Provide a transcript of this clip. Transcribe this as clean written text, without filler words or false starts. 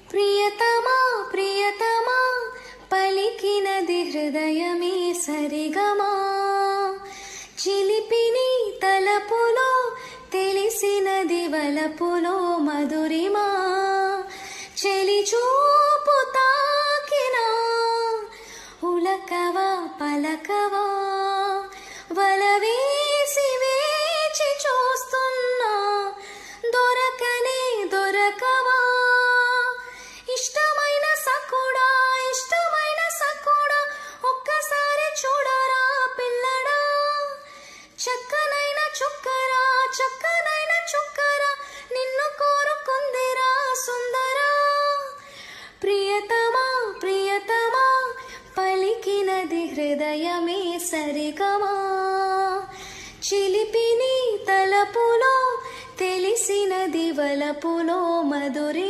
ప్రియతమా ప్రియతమా పలికినది హృదయమే సరిగమా చిలిపిని తలపులో తెలిసినది వలపులో మధురిమా చెలి చూపు తాకినా ఉలకవా పలకవా వలవేసి వేచి చూస్తున్నా దొరకనే దొరకవా ఇష్టమైన సకుడా ఒక్కసారి చూడరా పిల్లడా చక్కనైన చుక్కరా నిన్ను కోరుకుందిరా సుందరా ప్రియతమా ప్రియతమా పలికినది హృదయమే సరిగమా చిలిపిని తలపులో తెలిసినది వలపులో మధురిమా